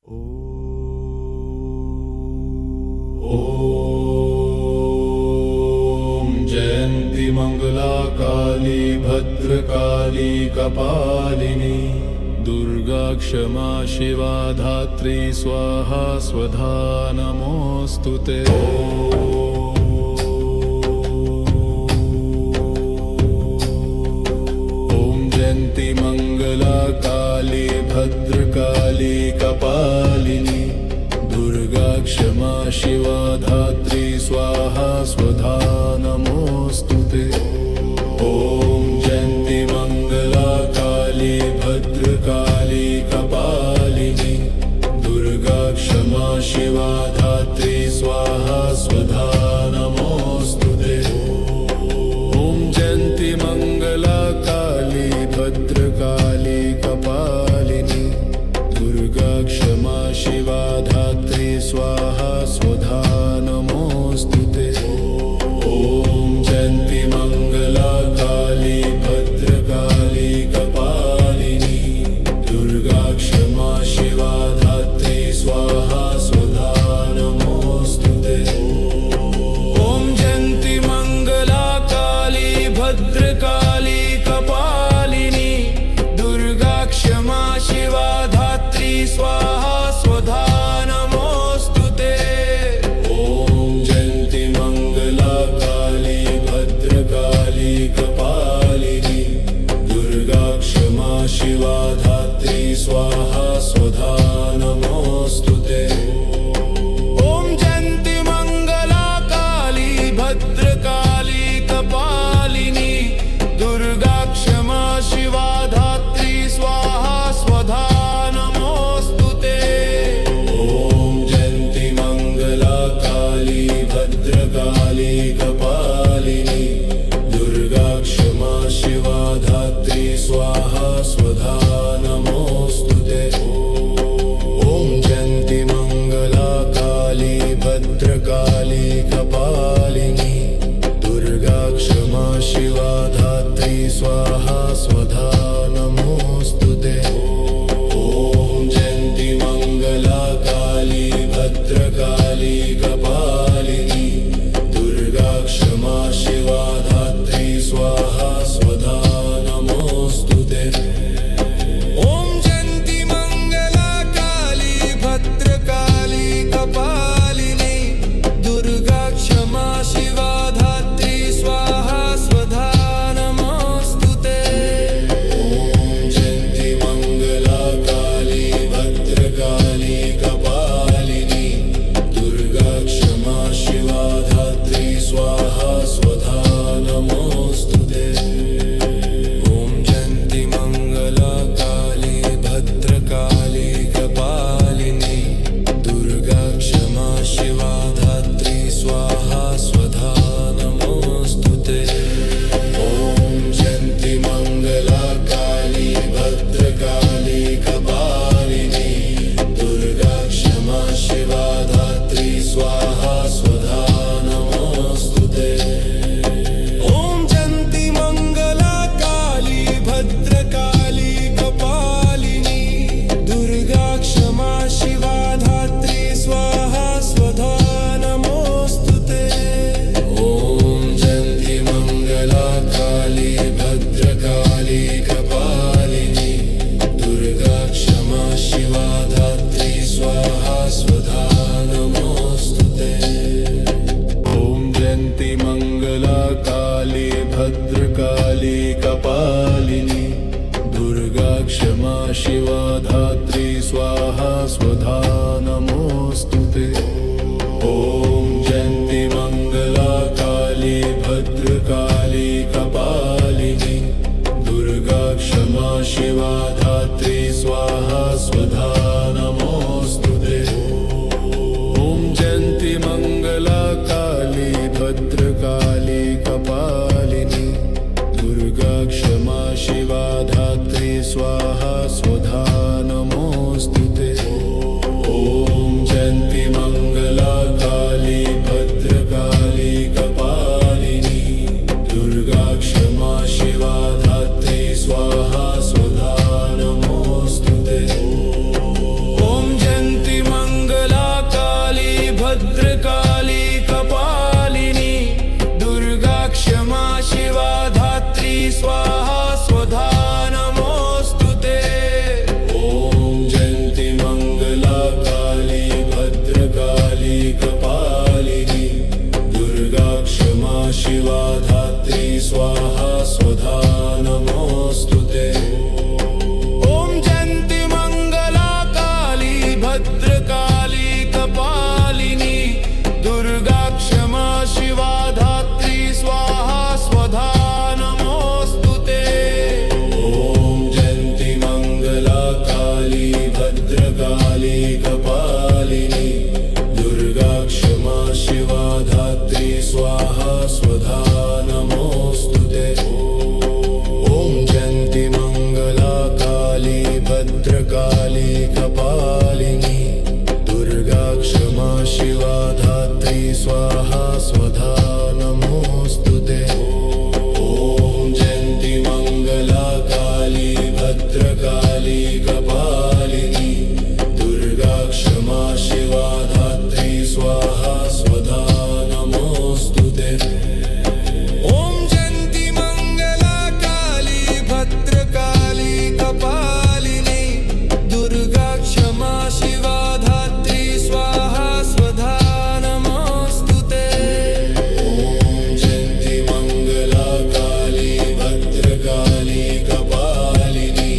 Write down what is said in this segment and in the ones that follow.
ॐ जयन्ती मंगला काली भद्रकाली कपालिनी दुर्गा क्षमा शिवा धात्री स्वाहा स्वधा नमोस्तुते। ॐ जयन्ती मंगला काली भद्रकाली कपालिनी दुर्गा क्षमा शिवा धात्री स्वाहा स्वधा नमोस्तुते। ॐ जयन्ती मंगला काली भद्रकाली कपालिनी दुर्गा क्षमा शिवा धात्री स्वाहा स्वधा नमोस्तुते। ॐ जयन्ती मंगला काली भद्रकाली कपालिनी दुर्गा क्षमा शिवा धात्री स्वाहा स्वधा नमोस्तुते। ॐ जयन्ती मंगला काली भद्रकाली कपालिनी दुर्गा क्षमा शिवा धात्री स्वाहा स्वधा नमोस्तुते। ॐ जयन्ती मंगला काली भद्रकाली कपालिनी दुर्गा क्षमा शिवा धात्री स्वाहा स्वधा नमोस्तुते। कपालिनी दुर्गा क्षमा शिवा धात्री स्वाहा स्वधा नमोस्तुते। ॐ जयन्ती मंगला काली भद्रकाली कपालिनी दुर्गा क्षमा शिवा धात्री स्वाहा स्वधा नमोस्तुते। ॐ जयन्ती मंगला काली भद्रकाली कपालिनी दुर्गा क्षमा शिवा धात्री स्वाहा स्वधा नमोस्तुते। ॐ जयन्ती मंगला काली भद्रकाली कपालिनी दुर्गा क्षमा शिवा धात्री स्वाहा स्वधा नमोस्तुते। ॐ जयन्ती मंगला काली भद्रकाली कपालिनी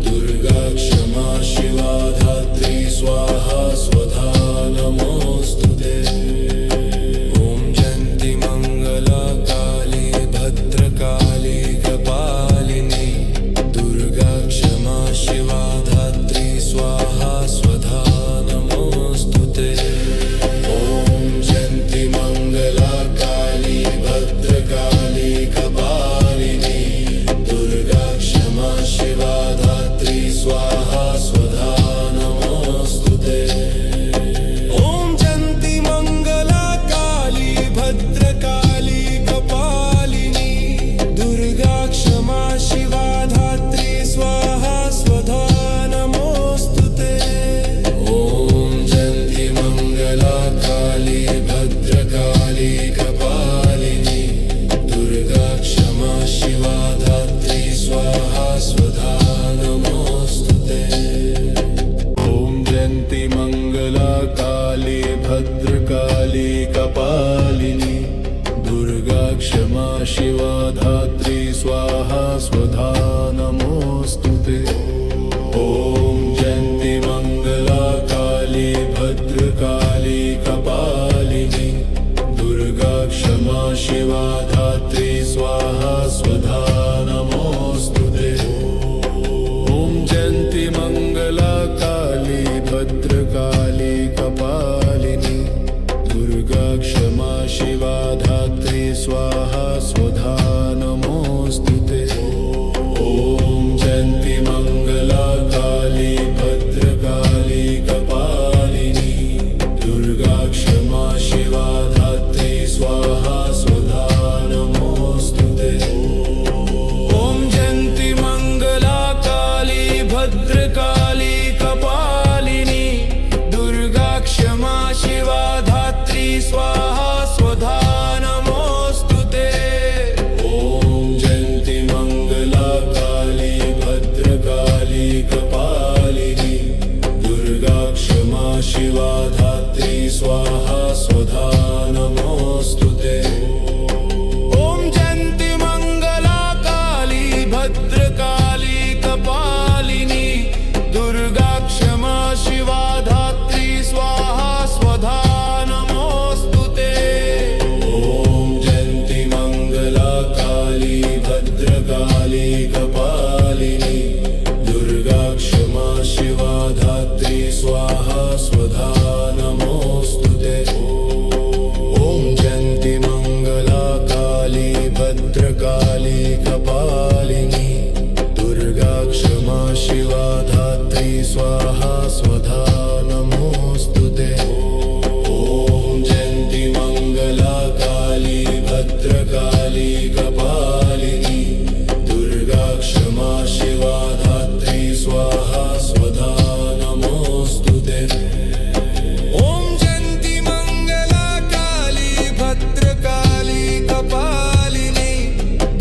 दुर्गा क्षमा शिवा धात्री स्वाहा स्वधा नमोस्तुते। ॐ जयन्ती मंगला काली भद्रकाली कपालिनी दुर्गा क्षमा शिवा धात्री स्वाहा स्वधा नमोस्तुते। ॐ जयन्ती मंगला काली भद्रकाली कपालिनी दुर्गा क्षमा शिवा धात्री स्वाहा स्वधा नमोस्तुते। ॐ जयन्ती मंगला काली भद्रकाली कपालिनी दुर्गा क्षमा शिवा धात्री स्वाहा स्वधा नमोस्तुते। ॐ जयन्ती मंगला काली भद्रकाली कपालिनी दुर्गा क्षमा शिवा धात्री स्वाहा स्वधा नमोस्तुते। ॐ जयन्ती मंगला काली भद्रकाली कपालिनी दुर्गा क्षमा शिवा धात्री स्वाहा स्वधा नमोस्तुते। ॐ जयन्ती मंगला काली भद्रकाली कपालिनी दुर्गा क्षमा शिवा धात्री स्वाहा स्वधा नमोस्तुते। ॐ जयन्ती मंगला काली भद्रकाली कपालिनी दुर्गा क्षमा शिवा धात्री स्वाहा स्वधा नमोस्तुते। ॐ जयन्ती मंगला काली भद्रकाली कपालिनी दुर्गा क्षमा शिवा धात्री स्वाहा स्वधा नमोस्तुते। ॐ जयन्ती मंगला काली भद्रकाली कपालिनी दुर्गा क्षमा शिवा धात्री स्वाहा स्वधा नमोस्तुते। ॐ जयन्ती मंगला काली भद्रकाली कपालिनी दुर्गा क्षमा शिवा धात्री स्वाहा स्वधा नमोस्तुते। ॐ जयन्ती मंगला काली भद्रकाली कपालिनी दुर्गा क्षमा शिवा धात्री स्वाहा स्वधा नमोस्तुते। ॐ जयन्ती मंगला काली भद्रकाली कपालिनी दुर्गा क्षमा शिवा धात्री स्वाहा स्वधा नमोस्तुते। ॐ जयन्ती मंगला काली भद्रकाली कपालिनी दुर्गा क्षमा शिवा धात्री स्वाहा स्वधा नमोस्तुते। ॐ जयन्ती मंगला काली भद्रकाली कपालिनी दुर्गा क्षमा शिवा धात्री स्वाहा स्वधा नमोस्तुते। ॐ जयन्ती मंगला काली भद्रकाली कपालिनी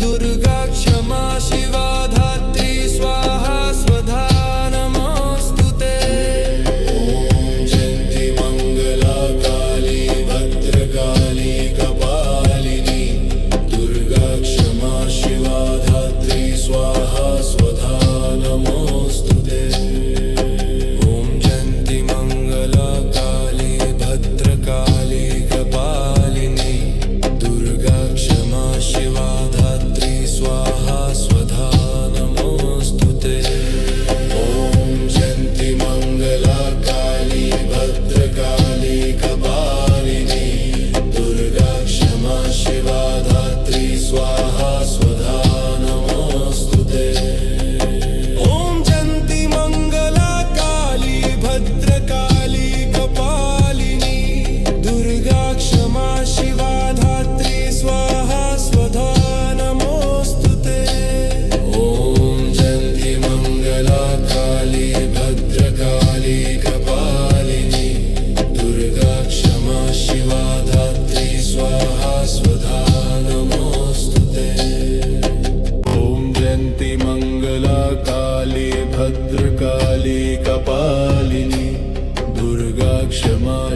दुर्गा क्षमा शिवा धात्री स्वाहा स्वधा नमोस्तुते।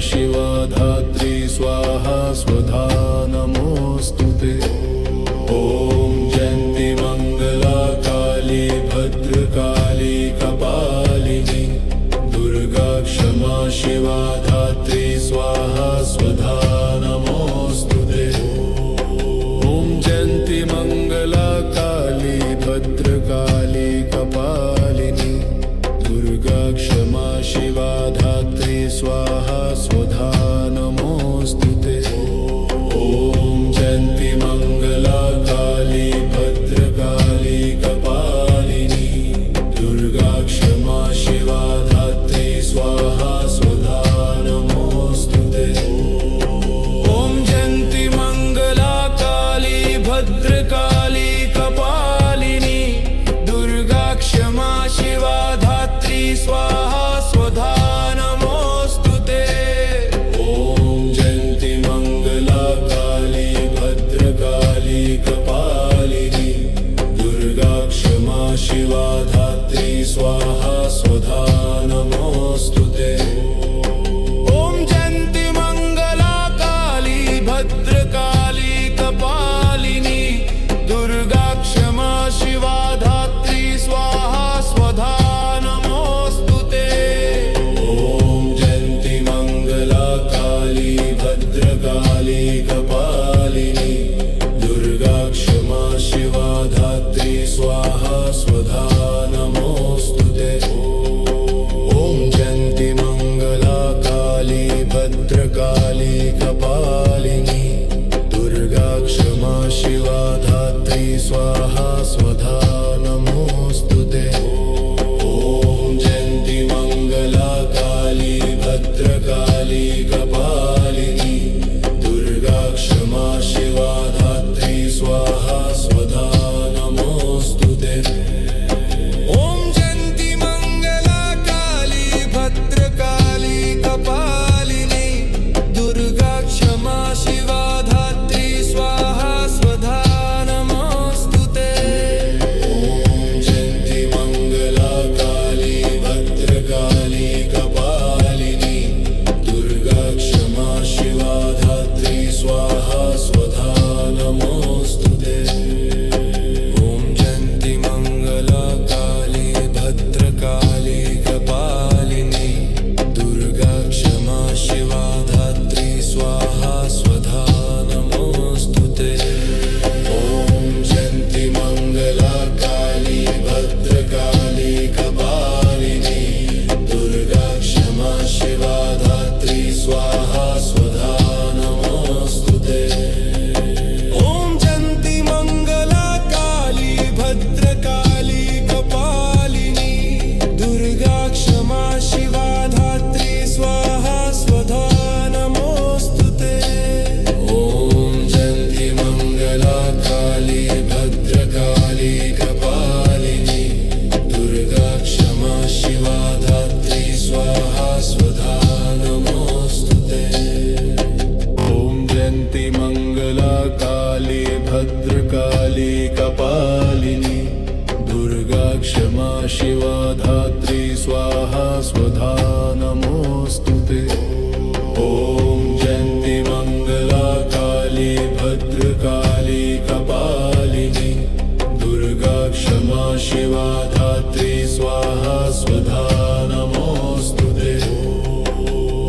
शिवा धात्री स्वाहा स्वधा नमोऽस्तु ते। ॐ जयन्ती मंगला काली भद्रकाली कपालिनी दुर्गा क्षमा शिवा धात्री स्वाहा स्वधा नमोऽस्तु ते। ॐ जयन्ती मंगला काली भद्रकाली कपालिनी दुर्गा क्षमा शिवा धात्री स्वाहा स्वधा नमोऽस्तु ते। ॐ जयन्ती मंगला काली भद्रकाली कपालिनी दुर्गा क्षमा शिवा धात्री स्वाहा स्वधा नमोऽस्तु ते। ॐ जयन्ती मंगला काली भद्रकाली कपालिनी दुर्गा क्षमा शिवा धात्री स्वाहा स्वधा नमोऽस्तु ते। ॐ जयन्ती मंगला काली भद्रकाली कपालिनी दुर्गा क्षमा शिवा धात्री स्वाहा स्वधा नमोऽस्तु ते। ॐ जयन्ती मंगला काली भद्रकाली कपालिनी दुर्गा क्षमा शिवा धात्री स्वाहा स्वधा नमोऽस्तु ते। ॐ जयन्ती मंगला काली भद्रकाली कपालिनी दुर्गा क्षमा शिवा धात्री स्वाहा स्वधा नमोऽस्तु ते। ॐ जयन्ती मंगला काली भद्रकाली कपालिनी दुर्गा क्षमा शिवा धात्री स्वाहा स्वधा नमोऽस्तु ते। ॐ जयन्ती मंगला काली भद्रकाली कपालिनी दुर्गा क्षमा शिवा धात्री स्वाहा स्वधा नमोऽस्तु ते। ॐ जयन्ती मंगला काली भद्रकाली कपालिनी दुर्गा क्षमा शिवा धात्री स्वाहा स्वधा नमोऽस्तु ते। ॐ जयन्ती मंगला काली भद्रकाली कपालिनी दुर्गा क्षमा शिवा धात्री स्वाहा स्वधा नमोऽस्तु ते। ॐ जयन्ती मंगला काली भद्रकाली कपालिनी दुर्गा क्षमा शिवा धात्री स्वाहा स्वधा नमोऽस्तु ते। ॐ जयन्ती मंगला काली भद्रकाली कपालिनी दुर्गा क्षमा शिवा धात्री स्वाहा स्वधा नमोऽस्तु ते। ॐ जयन्ती मंगला काली भद्रकाली कपालिनी दुर्गा क्षमा शिवा धात्री स्वाहा स्वधा नमोऽस्तु ते। ॐ जयन्ती मंगला काली भद्रकाली कपालिनी दुर्गा क्षमा शिवा धात्री स्वाहा स्वधा नमोऽस्तु ते। ॐ जयन्ती मंगला काली भद्रकाली कपालिनी दुर्गा क्षमा शिवा धात्री स्वाहा स्वधा नमोऽस्तु ते। ॐ जयन्ती मंगला काली भद्रकाली कपालिनी दुर्गा क्षमा शिवा धात्री स्वाहा स्वधा नमोऽस्तु ते।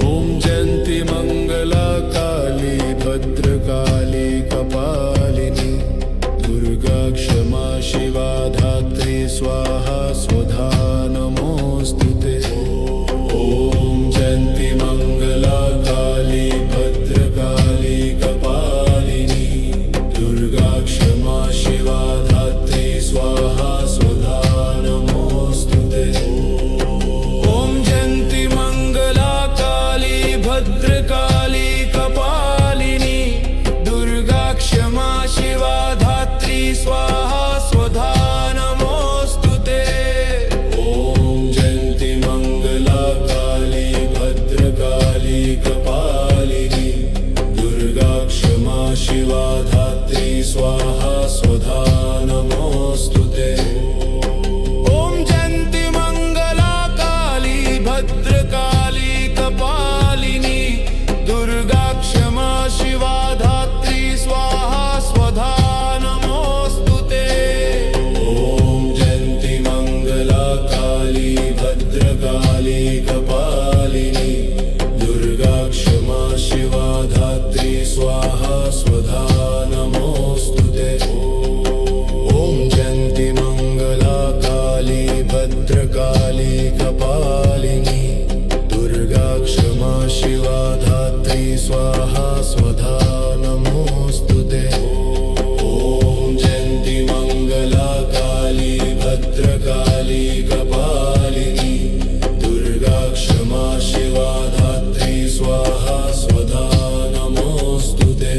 ॐ जयन्ती मंगला काली भद्रकाली कपालिनी दुर्गा क्षमा शिवा धात्री स्वाहा स्वधा नमोऽस्तु ते। ॐ जयन्ती मंगला काली भद्रकाली कपालिनी दुर्गा क्षमा शिवा धात्री स्वाहा स्वधा नमोऽस्तु ते। ॐ जयन्ती मंगला काली भद्रकाली कपालिनी दुर्गा क्षमा शिवा धात्री स्वाहा स्वधा नमोऽस्तु ते। स्वाहा स्वधा नमोऽस्तु ते ॐ जयन्ति मङ्गला काली भद्रकाली कपालिनी दुर्गा क्षमा शिवा धात्री स्वाहा स्वधा नमोऽस्तु ते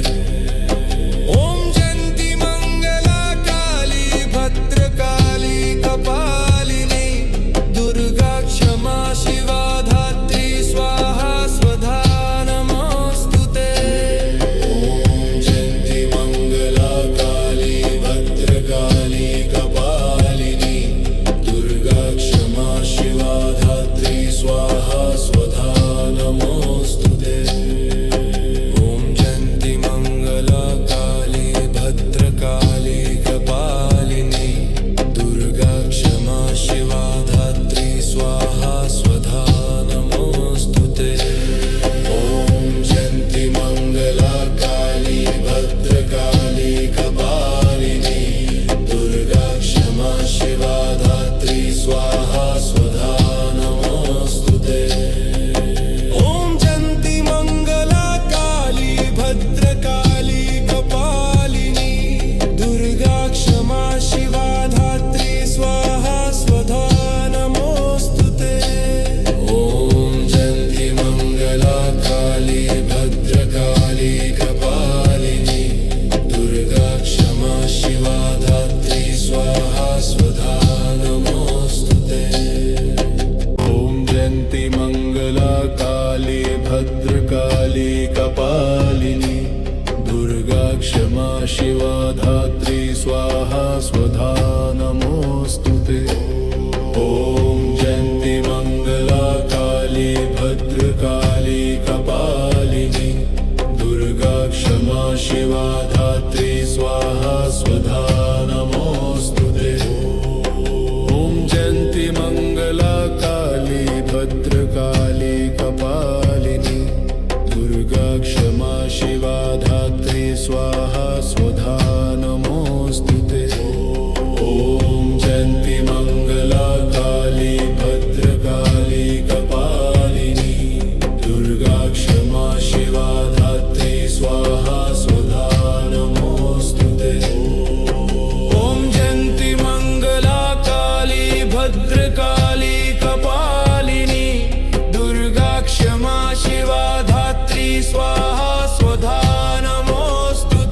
ॐ जयन्ति मङ्गला काली भद्रकाली कपालिनी दुर्गा क्षमा शिवा धात्री स्वाहा स्वधा नमोऽस्तु ते ॐ जयन्ति मङ्गला काली भद्रकाली कपालिनी दुर्गा क्षमा शिवा धात्री स्वाहा स्वधा नमोऽस्तु ते ॐ जयन्ति मङ्गला काली भद्रकाली कपालिनी दुर्गा क्षमा शिवा धात्री स्वाहा स्वधा नमोऽस्तु ते ॐ जयन्ति मङ्गला काली भद्रकाली कपालिनी दुर्गा क्षमा शिवा धात्री स्वाहा स्वधा नमोऽस्तु ते ॐ जयन्ति मङ्गला काली भद्रकाली कपालिनी दुर्गा क्षमा शिवा धात्री स्वाहा स्वधा नमोऽस्तु ते ॐ जयन्ति मङ्गला काली भद्रकाली कपालिनी दुर्गा क्षमा शिवा धात्री स्वाहा स्वधा नमोऽस्तु ते ॐ जयन्ति मङ्गला काली भद्रकाली कपालिनी दुर्गा क्षमा शिवा धात्री स्वाहा स्वधा नमोऽस्तु ते ॐ जयन्ति मङ्गला काली भद्रकाली कपालिनी दुर्गा क्षमा शिवा धात्री स्वाहा स्वधा नमोऽस्तु ते ॐ जयन्ति मङ्गला काली भद्रकाली कपालिनी दुर्गा क्षमा शिवा धात्री स्वाहा स्वधा नमोऽस्तु ते ॐ जयन्ति मङ्गला काली भद्रकाली कपालिनी दुर्गा क्षमा शिवा धात्री स्वाहा स्वधा नमोऽस्तु ते ॐ जयन्ति मङ्गला काली भद्रकाली कपालिनी दुर्गा क्षमा शिवा धात्री स्वाहा स्वधा नमोऽस्तु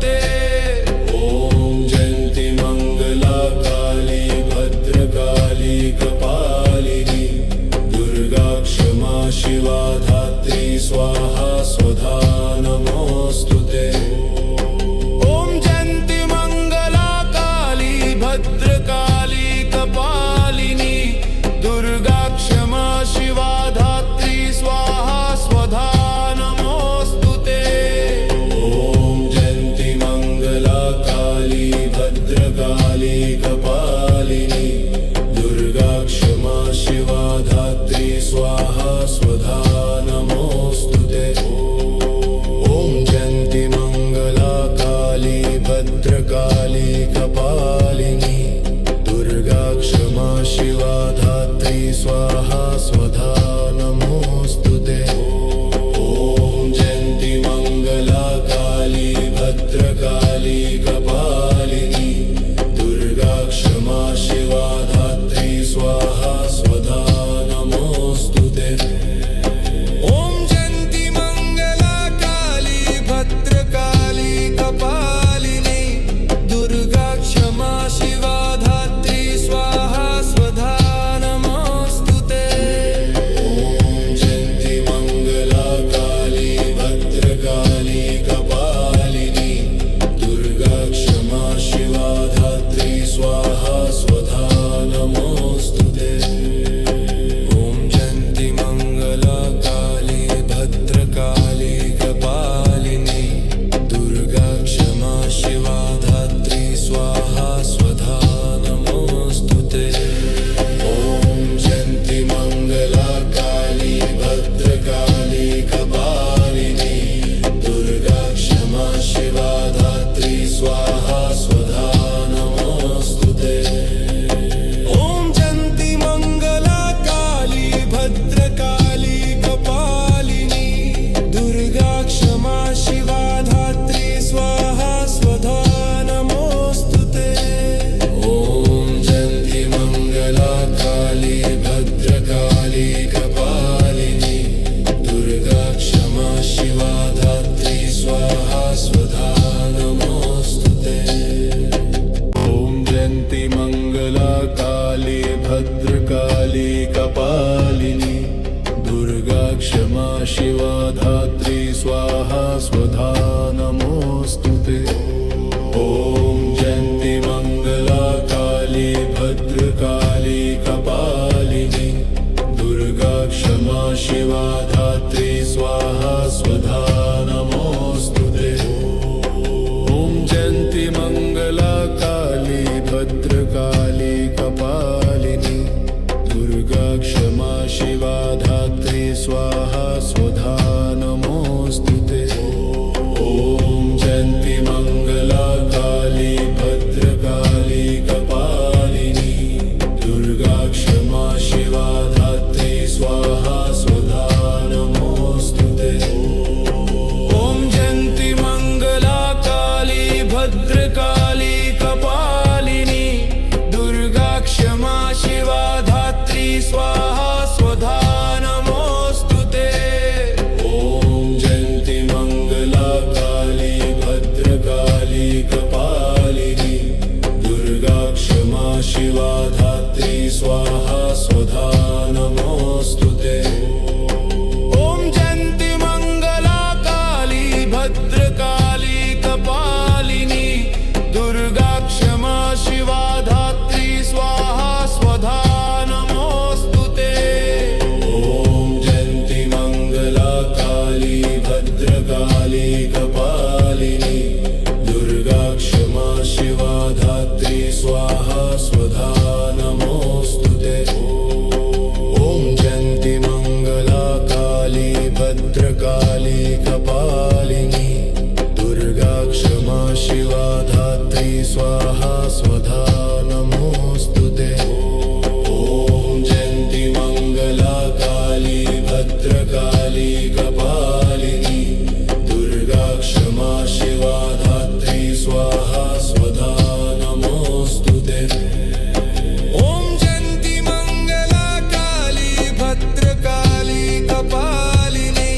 शिवा धात्री स्वाहा स्वधा नमोऽस्तुते। ॐ जयन्ती मंगला काली भद्रकाली कपालिनी दुर्गा क्षमा शिवा धात्री स्वाहा स्वधा नमोऽस्तुते। ॐ जयन्ती मंगला काली भद्रकाली कपालिनी दुर्गा क्षमा शिवा धात्री स्वाहा स्वधा नमोऽस्तुते। ॐ जयन्ती मंगला काली भद्रकाली कपालिनी दुर्गा क्षमा शिवा धात्री स्वाहा स्वधा नमोऽस्तुते। ॐ जयन्ती मंगला काली भद्रकाली कपालिनी दुर्गा क्षमा शिवा धात्री स्वाहा स्वधा नमोऽस्तुते। ॐ जयन्ती मंगला काली भद्रकाली कपालिनी दुर्गा क्षमा शिवा धात्री स्वाहा स्वधा नमोऽस्तुते। ॐ जयन्ती मंगला काली भद्रकाली कपालिनी दुर्गा क्षमा शिवा धात्री स्वाहा स्वधा नमोऽस्तुते। ॐ जयन्ती मंगला काली भद्रकाली कपालिनी दुर्गा क्षमा शिवा धात्री स्वाहा स्वधा नमोऽस्तुते। ॐ जयन्ती मंगला काली भद्रकाली कपालिनी दुर्गा क्षमा शिवा धात्री स्वाहा स्वधा नमोऽस्तुते। ॐ जयन्ती मंगला काली भद्रकाली कपालिनी दुर्गा क्षमा शिवा धात्री स्वाहा स्वधा नमोऽस्तुते। ॐ जयन्ती मंगला काली भद्रकाली कपालिनी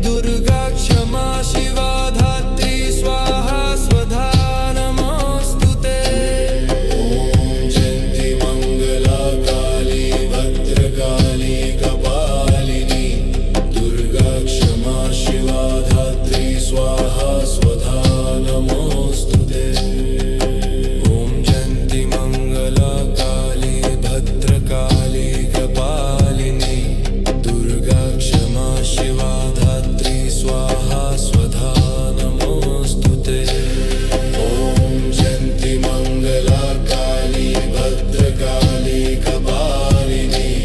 दुर्गा क्षमा शिवा धात्री स्वाहा स्वधा नमोऽस्तुते। ॐ जयन्ती मंगला काली भद्रकाली कपालिनी दुर्गा क्षमा शिवा धात्री स्वाहा स्वधा नमोऽस्तुते। ॐ जयन्ती मंगला काली भद्रकाली कपालिनी दुर्गा क्षमा शिवा धात्री स्वाहा स्वधा नमोऽस्तुते। ॐ जयन्ती मंगला काली भद्रकाली कपालिनी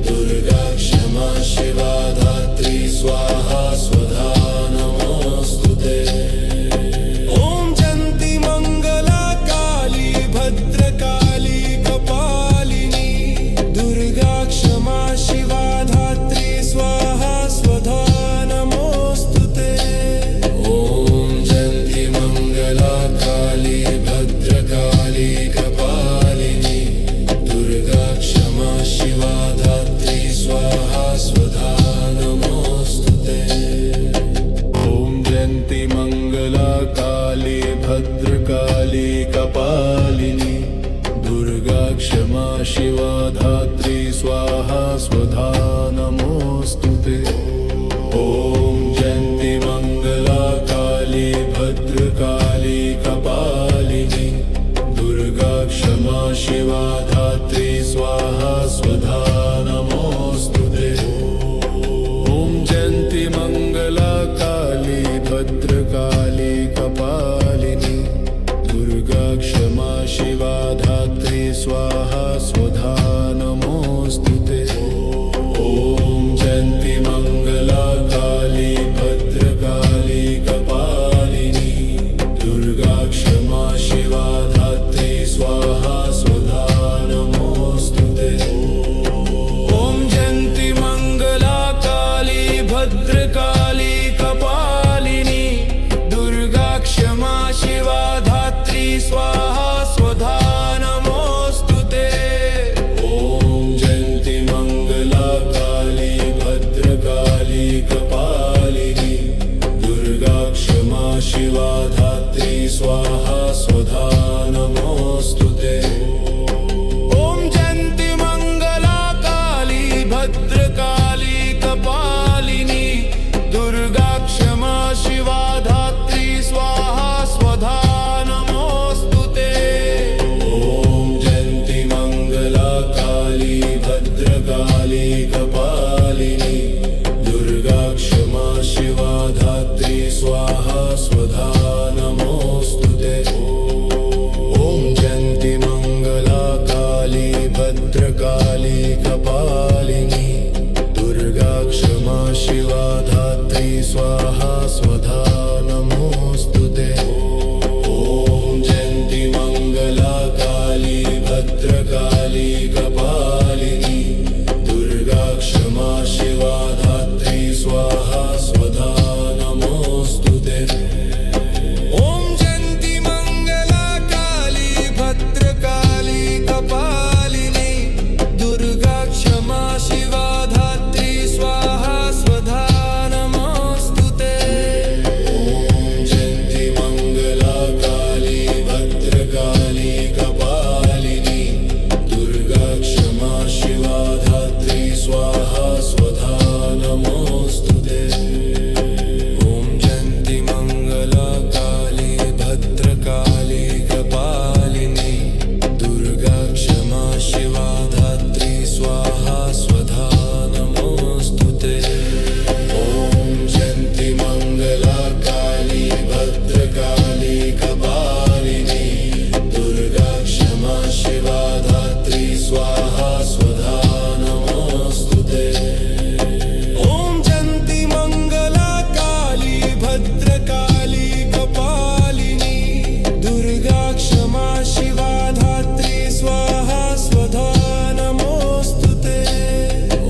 दुर्गा क्षमा शिवा धात्री स्वाहा स्वधा नमोऽस्तुते। ॐ जयन्ती मंगला काली भद्रकाली कपालिनी दुर्गा क्षमा शिवा धात्री स्वाहा स्वधा नमोऽस्तुते। ॐ जयन्ती मंगला काली भद्रकाली कपालिनी दुर्गा क्षमा शिवा धात्री स्वाहा स्वधा नमोऽस्तुते। ॐ जयन्ती मंगला काली भद्रकाली कपालिनी दुर्गा क्षमा शिवा धात्री स्वाहा स्वधा नमोऽस्तुते। ॐ जयन्ती मंगला काली भद्रकाली कपालिनी दुर्गा क्षमा शिवा धात्री स्वाहा स्वधा नमोऽस्तुते। ॐ जयन्ती मंगला काली भद्रकाली कपालिनी दुर्गा क्षमा शिवा धात्री स्वाहा स्वधा नमोऽस्तुते। ॐ जयन्ती मंगला काली भद्रकाली कपालिनी दुर्गा क्षमा शिवा धात्री स्वाहा स्वधा नमोऽस्तुते। ॐ जयन्ती मंगला काली भद्रकाली कपालिनी दुर्गा क्षमा शिवा धात्री स्वाहा स्वधा नमोऽस्तुते। ॐ जयन्ती मंगला काली भद्रकाली कपालिनी दुर्गा क्षमा शिवा धात्री स्वाहा स्वधा नमोऽस्तुते। ॐ जयन्ती मंगला काली भद्रकाली कपालिनी धात्री स्वाहा स्वधा नमोऽस्तु ते। ॐ जयन्ति मङ्गला काली भद्रकाली कपालिनी दुर्गा क्षमा शिवा धात्री स्वाहा स्वधा नमोऽस्तु ते। ॐ जयन्ति मङ्गला काली भद्रकाली कपालिनी दुर्गा क्षमा शिवा धात्री स्वाहा स्वधा नमोऽस्तु ते। ॐ जयन्ति मङ्गला काली भद्रकाली कपालिनी दुर्गा क्षमा शिवा धात्री स्वाहा स्वधा नमोऽस्तु ते। ॐ जयन्ति मङ्गला काली भद्रकाली कपालिनी दुर्गा क्षमा शिवा धात्री स्वाहा स्वधा नमोऽस्तु ते। ॐ जयन्ति मङ्गला काली भद्रकाली कपालिनी दुर्गा क्षमा शिवा धात्री स्वाहा स्वधा नमोऽस्तु ते। ॐ जयन्ति मङ्गला काली भद्रकाली कपालिनी दुर्गा क्षमा शिवा धात्री स्वाहा स्वधा नमोऽस्तु ते।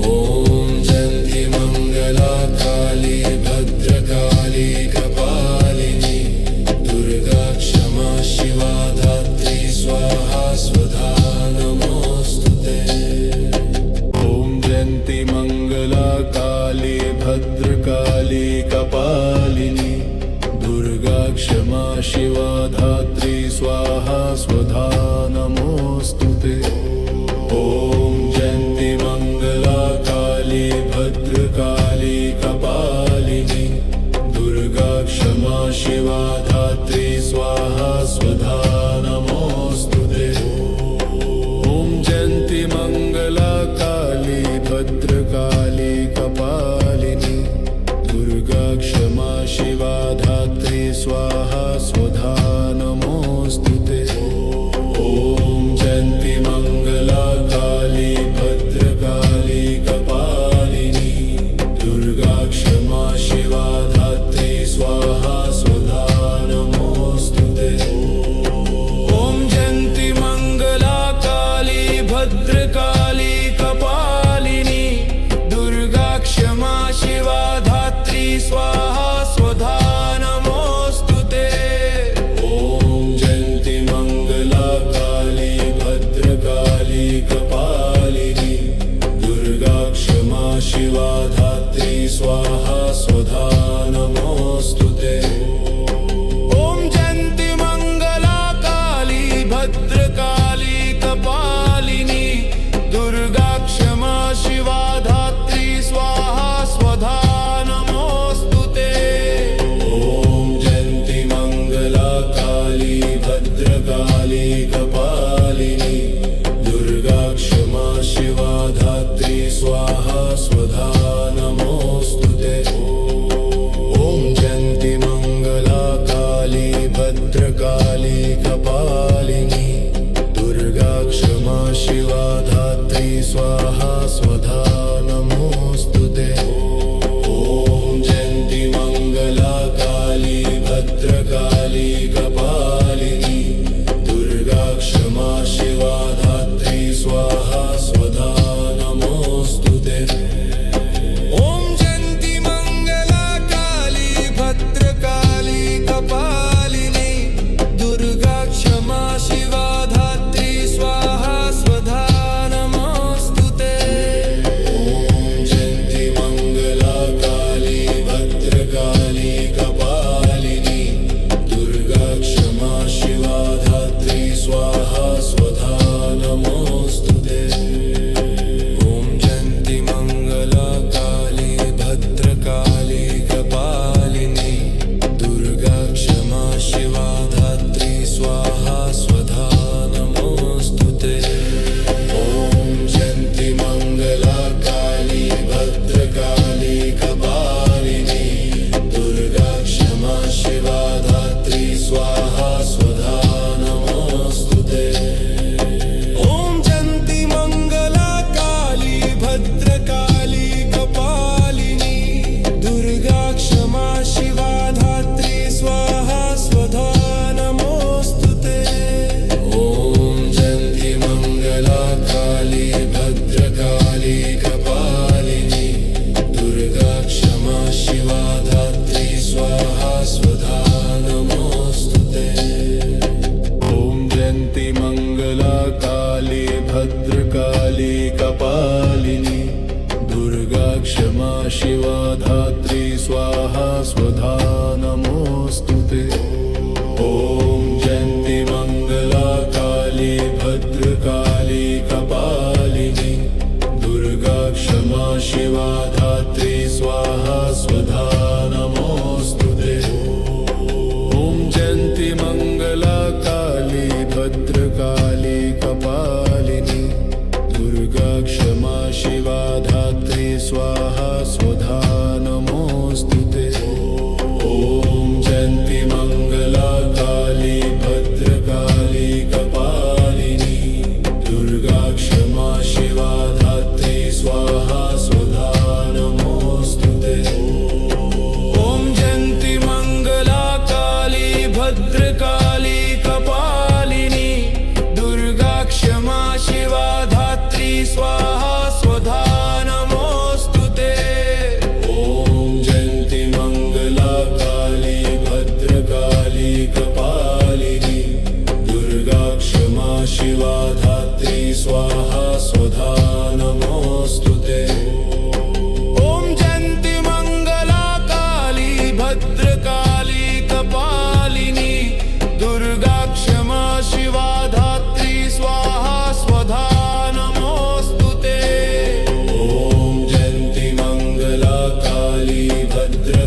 ॐ जयन्ति मङ्गला काली भद्रकाली कपालिनी दुर्गा क्षमा शिवा धात्री स्वाहा स्वधा नमोऽस्तु ते। ॐ जयन्ति मङ्गला काली भद्रकाली कपालिनी दुर्गा क्षमा शिवा धात्री स्वाहा स्वधा नमोऽस्तु ते। ॐ जयन्ति मङ्गला काली भद्रकाली कपालिनी दुर्गा क्षमा शिवा धात्री स्वाहा स्वधा नमोऽस्तु ते। ॐ जयन्ति मङ्गला काली भद्रकाली कपालिनी दुर्गा क्षमा शिवा धात्री स्वाहा स्वधा नमोऽस्तु ते। ॐ जयन्ति मङ्गला काली भद्रकाली कपालिनी दुर्गा क्षमा शिवा धात्री स्वाहा स्वधा नमोऽस्तु ते। ॐ जयन्ति मङ्गला काली भद्रकाली कपालिनी दुर्गा क्षमा शिवा धात्री स्वाहा स्वधा नमोऽस्तु ते।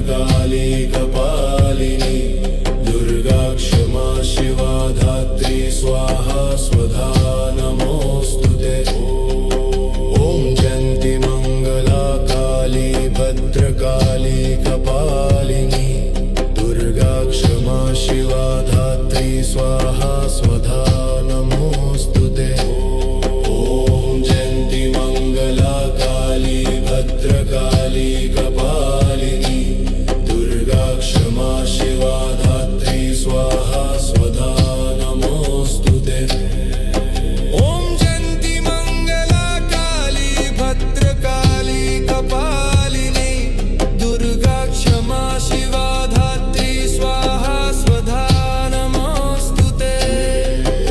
भद्रकाली कपालिनी दुर्गा क्षमा शिवा धात्री स्वाहा स्वधा नमोस्तुते। ॐ जयन्ती मंगला काली भद्रकाली कपालिनी दुर्गा क्षमा शिवा धात्री स्वाहा स्वधा नमोस्तुते। ॐ जयन्ती मंगला काली भद्रकाली कपालिनी दुर्गा क्षमा शिवा धात्री स्वाहा स्वधा नमोस्तुते। ॐ जयन्ती मंगला काली भद्रकाली कपालिनी दुर्गा क्षमा शिवा धात्री स्वाहा स्वधा नमोस्तुते।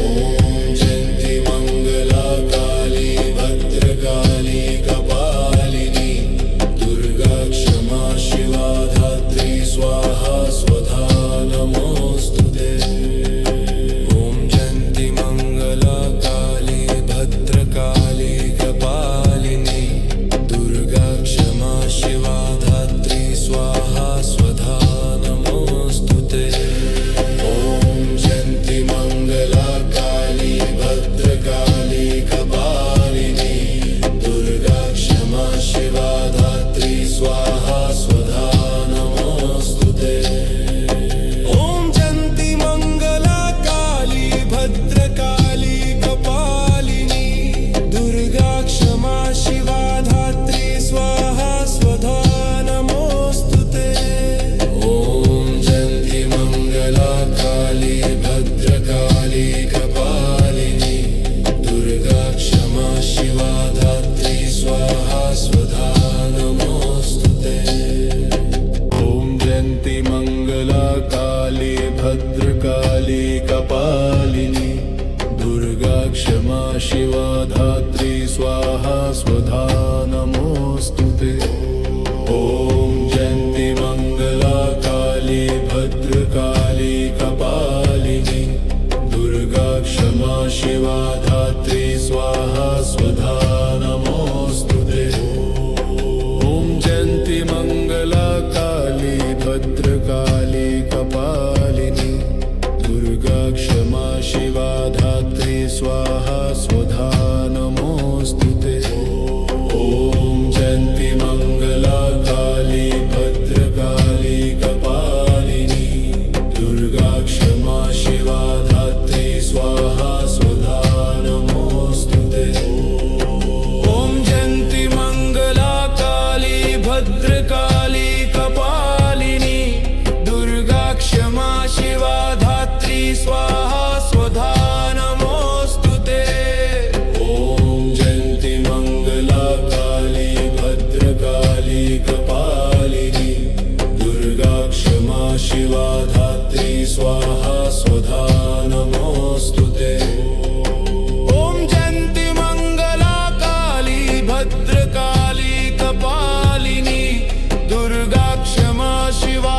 ॐ जयन्ती मंगला काली भद्रकाली कपालिनी दुर्गा क्षमा शिवा धात्री स्वाहा स्वधा नमोस्तुते। ॐ जयन्ती मंगला काली भद्रकाली कपालिनी दुर्गा क्षमा शिवा धात्री स्वाहा स्वधा नमोस्तुते। ॐ जयन्ती मंगला काली भद्रकाली कपालिनी दुर्गा क्षमा शिवा धात्री स्वाहा स्वधा नमोस्तुते। ॐ जयन्ती मंगला काली भद्रकाली कपालिनी दुर्गा क्षमा शिवा धात्री स्वाहा स्वधा नमोस्तुते। ॐ जयन्ती मंगला काली भद्रकाली कपालिनी दुर्गा क्षमा शिवा धात्री स्वाहा स्वधा नमोस्तुते। ॐ जयन्ती मंगला काली भद्रकाली कपालिनी दुर्गा क्षमा शिवा धात्री स्वाहा स्वधा नमोस्तुते। ॐ जयन्ती मंगला काली भद्रकाली कपालिनी दुर्गा क्षमा शिवा धात्री स्वाहा स्वधा नमोस्तुते। ॐ जयन्ती मंगला काली भद्रकाली कपालिनी दुर्गा क्षमा शिवा धात्री स्वाहा स्वधा नमोस्तुते। ॐ जयन्ती मंगला काली भद्रकाली कपालिनी दुर्गा क्षमा शिवा धात्री स्वाहा स्वधा नमोस्तुते। ॐ जयन्ती मंगला काली भद्रकाली कपालिनी दुर्गा क्षमा शिवा धात्री स्वाहा स्वधा नमोस्तुते। ॐ जयन्ती मंगला काली भद्रकाली कपालिनी दुर्गा क्षमा शिवा धात्री स्वाहा स्वधा नमोस्तुते। ॐ जयन्ती मंगला काली भद्रकाली कपालिनी दुर्गा क्षमा शिवा